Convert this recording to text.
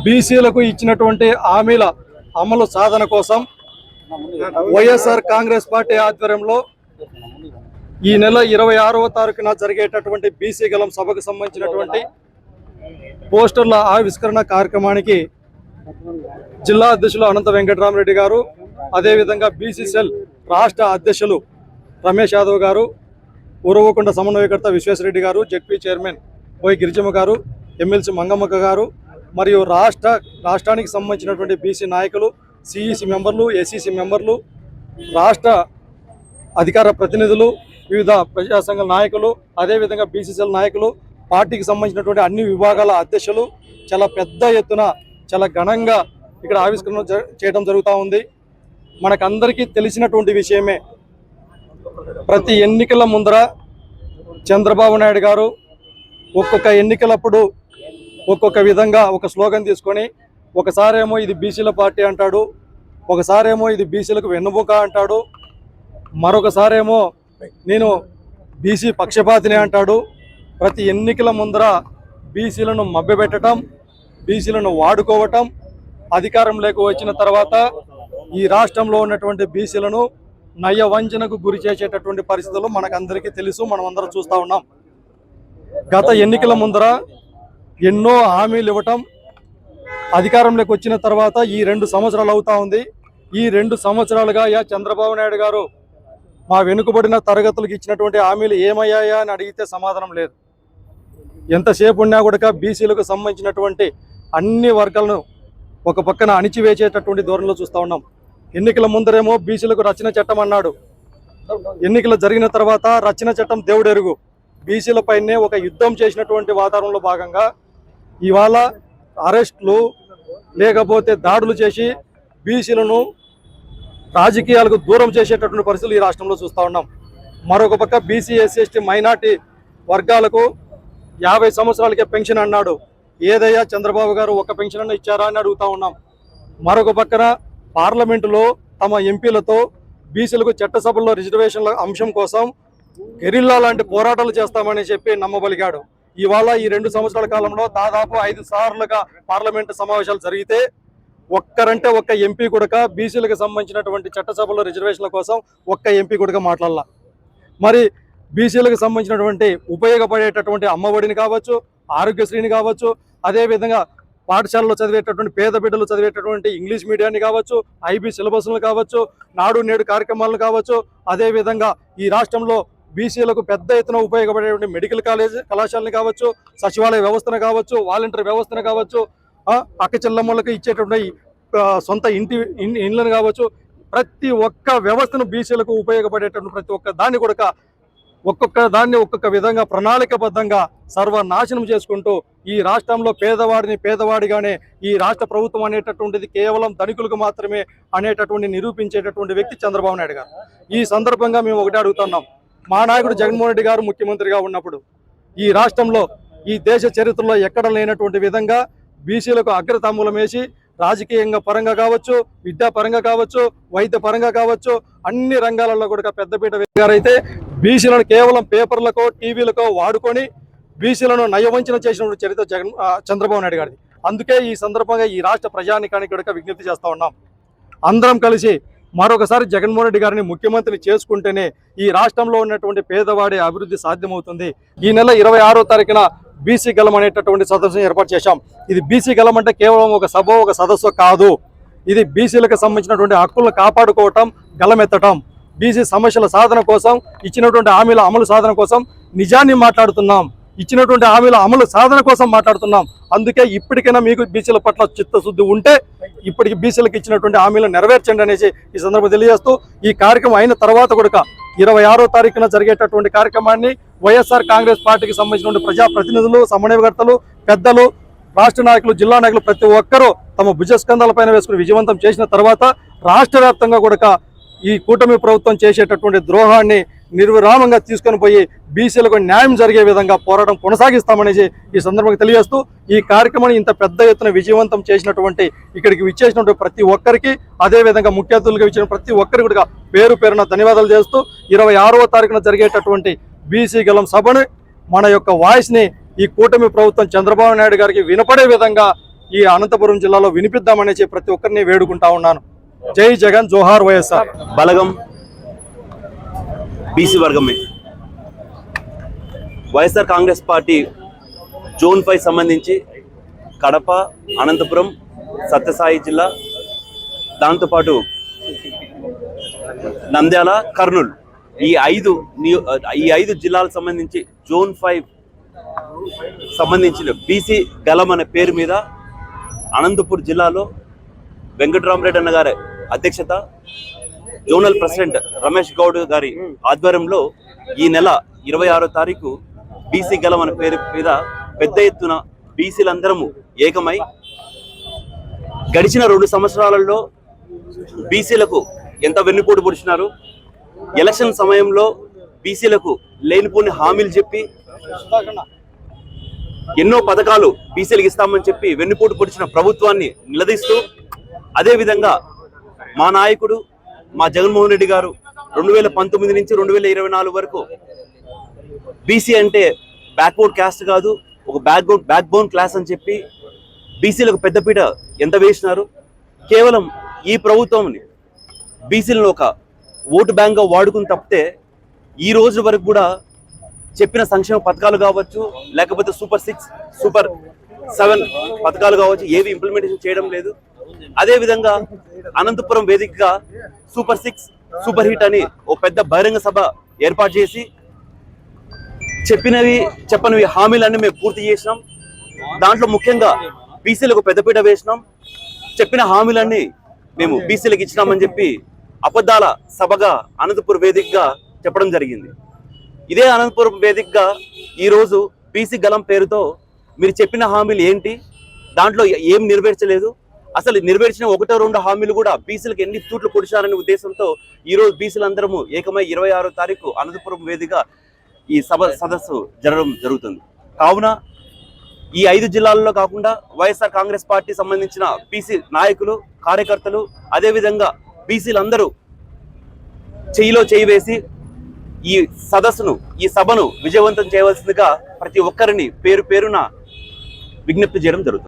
బీసీలకు ఇచ్చినటువంటి హామీల అమలు సాధన కోసం వైఎస్ఆర్ కాంగ్రెస్ పార్టీ ఆధ్వర్యంలో ఈ నెల 26వ తారీఖున జరిగేటటువంటి బీసీ గలం సభకు సంబంధించినటువంటి పోస్టర్ల ఆవిష్కరణ కార్యక్రమానికి జిల్లా అధ్యక్షులు అనంత వెంకటరామరెడ్డి గారు, అదేవిధంగా బీసీసీఎల్ రాష్ట్ర అధ్యక్షులు రమేష్ యాదవ్ గారు, ఉరవకొండ సమన్వయకర్త విశ్వేశ్వరరెడ్డి గారు, జెడ్పీ చైర్మన్ బోయ్ గిరిజమ్మ గారు, ఎమ్మెల్సీ మంగమ్మక్క గారు మరియు రాష్ట్రానికి సంబంధించినటువంటి బీసీ నాయకులు, సిఈసి మెంబర్లు, ఏసీసీ మెంబర్లు, రాష్ట్ర అధికార ప్రతినిధులు, వివిధ ప్రజా సంఘ నాయకులు, అదేవిధంగా బీసీసీఎల్ నాయకులు, పార్టీకి సంబంధించినటువంటి అన్ని విభాగాల అధ్యక్షులు చాలా పెద్ద ఎత్తున చాలా ఘనంగా ఇక్కడ ఆవిష్కరణ చేయడం జరుగుతూ ఉంది. మనకందరికీ తెలిసినటువంటి విషయమే, ప్రతి ఎన్నికల ముందర చంద్రబాబు నాయుడు గారు ఒక్కొక్క ఎన్నికలప్పుడు ఒక్కొక్క విధంగా ఒక స్లోగన్ తీసుకొని ఒకసారేమో ఇది బీసీల పార్టీ అంటాడు, ఒకసారేమో ఇది బీసీలకు వెన్నుముక అంటాడు, మరొకసారేమో నేను బీసీ పక్షపాతిని అంటాడు. ప్రతి ఎన్నికల ముందర బీసీలను మభ్యపెట్టడం, బీసీలను వాడుకోవటం, అధికారంలోకి వచ్చిన తర్వాత ఈ రాష్ట్రంలో ఉన్నటువంటి బీసీలను నయవంచనకు గురి చేసేటటువంటి పరిస్థితులు మనకందరికీ తెలుసు, మనం అందరం చూస్తూ ఉన్నాం. గత ఎన్నికల ముందర ఎన్నో హామీలు ఇవ్వటం, అధికారంలోకి వచ్చిన తర్వాత ఈ 2 సంవత్సరాలు అవుతా ఉంది. ఈ 2 సంవత్సరాలుగా చంద్రబాబు నాయుడు గారు మా వెనుకబడిన తరగతులకు ఇచ్చినటువంటి హామీలు ఏమయ్యాయా అని అడిగితే సమాధానం లేదు. ఎంతసేపు ఉన్నా కూడా బీసీలకు సంబంధించినటువంటి అన్ని వర్గాలను ఒక పక్కన అణిచివేసేటటువంటి ధోరణిలో చూస్తూ ఉన్నాం. ఎన్నికల ముందరేమో బీసీలకు రచన చట్టం అన్నాడు, ఎన్నికలు జరిగిన తర్వాత రచన చట్టం దేవుడెరుగు, బీసీలపైనే ఒక యుద్ధం చేసినటువంటి వాతావరణంలో భాగంగా ఇవాళ అరెస్టులు లేకపోతే దాడులు చేసి బీసీలను రాజకీయాలకు దూరం చేసేటటువంటి పరిస్థితులు ఈ రాష్ట్రంలో చూస్తూ ఉన్నాం. మరొక పక్క బీసీ, ఎస్సీ, ఎస్టీ, మైనార్టీ వర్గాలకు 50 సంవత్సరాలకే పెన్షన్ అన్నాడు. ఏదయ్యా చంద్రబాబు గారు ఒక పెన్షన్ అన్న ఇచ్చారా అని అడుగుతా ఉన్నాం. మరొక పక్కన పార్లమెంటులో తమ ఎంపీలతో బీసీలకు చట్టసభల్లో రిజర్వేషన్ల అంశం కోసం గెరిల్లా లాంటి పోరాటాలు చేస్తామని చెప్పి నమ్మబలిగాడు. ఇవాళ ఈ 2 సంవత్సరాల కాలంలో దాదాపు 5 సార్లుగా పార్లమెంటు సమావేశాలు జరిగితే ఒక్కరంటే ఒక్క ఎంపీ కూడా బీసీలకు సంబంధించినటువంటి చట్టసభలో రిజర్వేషన్ల కోసం ఒక్క ఎంపీ కూడా మాట్లాడాల. మరి బీసీలకు సంబంధించినటువంటి ఉపయోగపడేటటువంటి అమ్మఒడిని కావచ్చు, ఆరోగ్యశ్రీని కావచ్చు, అదేవిధంగా పాఠశాలలో చదివేటటువంటి పేద బిడ్డలు చదివేటటువంటి ఇంగ్లీష్ మీడియాన్ని కావచ్చు, ఐబీ సిలబస్లను కావచ్చు, నాడు నేడు కార్యక్రమాలను కావచ్చు, అదేవిధంగా ఈ రాష్ట్రంలో బీసీలకు పెద్ద ఎత్తున ఉపయోగపడేటువంటి మెడికల్ కళాశాలని కావచ్చు, సచివాలయ వ్యవస్థను కావచ్చు, వాలంటీర్ వ్యవస్థను కావచ్చు, అక్క చెల్లమ్మలకు ఇచ్చేటువంటి సొంత ఇండ్లను కావచ్చు, ప్రతి ఒక్క వ్యవస్థను బీసీలకు ఉపయోగపడేటటువంటి ప్రతి ఒక్క దాన్ని కూడా ఒక్కొక్క విధంగా ప్రణాళికబద్ధంగా సర్వనాశనం చేసుకుంటూ ఈ రాష్ట్రంలో పేదవాడిగానే ఈ రాష్ట్ర ప్రభుత్వం అనేటటువంటిది కేవలం ధనికులకు మాత్రమే అనేటటువంటి నిరూపించేటటువంటి వ్యక్తి చంద్రబాబు నాయుడు గారు. ఈ సందర్భంగా మేము ఒకటే అడుగుతున్నాం, మా నాయకుడు జగన్మోహన్ రెడ్డి గారు ముఖ్యమంత్రిగా ఉన్నప్పుడు ఈ రాష్ట్రంలో ఈ దేశ చరిత్రలో ఎక్కడ లేనటువంటి విధంగా బీసీలకు అగ్రతాంబూలం వేసి రాజకీయంగా పరంగా కావచ్చు, విద్యాపరంగా కావచ్చు, వైద్య పరంగా కావచ్చు, అన్ని రంగాలలో కూడా పెద్దపీట గారైతే బీసీలను కేవలం పేపర్లకో టీవీలకో వాడుకొని బీసీలను నయవంచన చేసినటువంటి చరిత్ర చంద్రబాబు నాయుడు గారిది. అందుకే ఈ సందర్భంగా ఈ రాష్ట్ర ప్రజానికానికి కూడా విజ్ఞప్తి చేస్తూ ఉన్నాం, అందరం కలిసి మరొకసారి జగన్మోహన్ రెడ్డి గారిని ముఖ్యమంత్రిని చేసుకుంటేనే ఈ రాష్ట్రంలో ఉన్నటువంటి పేదవాడి అభివృద్ధి సాధ్యమవుతుంది. ఈ నెల 26వ తారీఖున బీసీ గలం అనేటటువంటి సదస్సును ఏర్పాటు చేశాం. ఇది బీసీ గలం అంటే కేవలం ఒక సభ, ఒక సదస్సు కాదు. ఇది బీసీలకు సంబంధించినటువంటి హక్కులను కాపాడుకోవటం, గలమెత్తటం, బీసీ సమస్యల సాధన కోసం, ఇచ్చినటువంటి హామీల అమలు సాధన కోసం నిజాన్ని మాట్లాడుతున్నాం, ఇచ్చినటువంటి హామీల అమలు సాధన కోసం మాట్లాడుతున్నాం. అందుకే ఇప్పటికైనా మీకు బీసీల పట్ల చిత్తశుద్ధి ఉంటే ఇప్పటికి బీసీలకు ఇచ్చినటువంటి హామీలను నెరవేర్చండి అనేసి ఈ సందర్భంగా తెలియజేస్తూ, ఈ కార్యక్రమం అయిన తర్వాత కూడా 26వ తారీఖున జరిగేటటువంటి కార్యక్రమాన్ని వైఎస్ఆర్ కాంగ్రెస్ పార్టీకి సంబంధించినటువంటి ప్రజాప్రతినిధులు, సమన్వయకర్తలు, పెద్దలు, రాష్ట్ర నాయకులు, జిల్లా నాయకులు ప్రతి ఒక్కరూ తమ భుజస్కంధాలపైన వేసుకుని విజయవంతం చేసిన తర్వాత రాష్ట్ర వ్యాప్తంగా కూడా ఈ కూటమి ప్రభుత్వం చేసేటటువంటి ద్రోహాన్ని నిర్విరామంగా తీసుకొని పోయి బీసీలకు న్యాయం జరిగే విధంగా పోరాటం కొనసాగిస్తామనేసి ఈ సందర్భంగా తెలియజేస్తూ, ఈ కార్యక్రమాన్ని ఇంత పెద్ద ఎత్తున విజయవంతం చేసినటువంటి ఇక్కడికి విచ్చేసినటువంటి ప్రతి ఒక్కరికి, అదేవిధంగా ముఖ్య అతిథులుగా ఇచ్చిన ప్రతి ఒక్కరికి కూడా పేరు పేరున ధన్యవాదాలు చేస్తూ 26వ తారీఖున జరిగేటటువంటి బీసీ గలం సభను మన యొక్క వాయిస్ని ఈ కూటమి ప్రభుత్వం చంద్రబాబు నాయుడు గారికి వినపడే విధంగా ఈ అనంతపురం జిల్లాలో వినిపిద్దామనేసి ప్రతి ఒక్కరిని వేడుకుంటా ఉన్నాను. జై జగన్, జోహార్ వైఎస్ఆర్. బలగం బీసీ వర్గమే. వైఎస్ఆర్ కాంగ్రెస్ పార్టీ జోన్ 5 సంబంధించి కడప, అనంతపురం, సత్యసాయి జిల్లా, దాంతోపాటు నంద్యాల, కర్నూలు ఈ ఐదు జిల్లాలకు సంబంధించి జోన్ 5 సంబంధించిన బీసీ గలం అనే పేరు మీద అనంతపూర్ జిల్లాలో వెంకటరామరెడ్డి అన్న గారి అధ్యక్షత, జోనల్ ప్రెసిడెంట్ రమేష్ గౌడ్ గారి ఆధ్వర్యంలో ఈ నెల 26వ తారీఖు బీసీ గలం అనే పేరు మీద పెద్ద ఎత్తున బీసీలందరము ఏకమై గడిచిన 2 సంవత్సరాలలో బీసీలకు ఎంత వెన్నుపోటు పొడిచినారు, ఎలక్షన్ సమయంలో బీసీలకు లేనిపోని హామీలు చెప్పి ఎన్నో పథకాలు బీసీలకు ఇస్తామని చెప్పి వెన్నుపోటు పొడిచిన ప్రభుత్వాన్ని నిలదీస్తూ, అదేవిధంగా మా నాయకుడు మా జగన్మోహన్ రెడ్డి గారు 2019 నుంచి 2024 వరకు బీసీ అంటే బ్యాక్వర్డ్ క్యాస్ట్ కాదు, ఒక బ్యాక్ బోన్ క్లాస్ అని చెప్పి బీసీలకు పెద్దపీట ఎంత వేసినారు. కేవలం ఈ ప్రభుత్వంని బీసీలను ఒక ఓటు బ్యాంక్గా వాడుకుని తప్పితే ఈ రోజు వరకు కూడా చెప్పిన సంక్షేమ పథకాలు కావచ్చు, లేకపోతే సూపర్ 6, సూపర్ 7 పథకాలు కావచ్చు, ఏవి ఇంప్లిమెంటేషన్ చేయడం లేదు. అదేవిధంగా అనంతపురం వేదికగా సూపర్ 6, సూపర్ హిట్ అని ఓ పెద్ద బహిరంగ సభ ఏర్పాటు చేసి చెప్పనివి హామీలన్నీ మేము పూర్తి చేసినాం. దాంట్లో ముఖ్యంగా బీసీలకు పెద్దపీట వేసినాం. చెప్పిన హామీలన్నీ మేము బీసీలకు ఇచ్చినామని చెప్పి అబద్ధాల సభగా అనంతపురం వేదికగా చెప్పడం జరిగింది. ఇదే అనంతపురం వేదికగా ఈరోజు బీసీ గలం పేరుతో మీరు చెప్పిన హామీలు ఏంటి, దాంట్లో ఏం నెరవేర్చలేదు, అసలు నెరవేర్చిన 1-2 హామీలు కూడా బీసీలకు ఎన్ని తూట్లు పొడిచారనే ఉద్దేశంతో ఈరోజు బీసీలందరము ఏకమై 26వ తారీఖు అనంతపురం వేదికగా ఈ సదస్సు జరగడం జరుగుతుంది. కావున ఈ 5 జిల్లాల్లో కాకుండా వైఎస్ఆర్ కాంగ్రెస్ పార్టీ సంబంధించిన బీసీ నాయకులు, కార్యకర్తలు, అదేవిధంగా బీసీలందరూ చేయిలో చేయి వేసి ఈ సభను విజయవంతం చేయవలసిందిగా ప్రతి ఒక్కరిని పేరు పేరున విజ్ఞప్తి చేయడం జరుగుతుంది.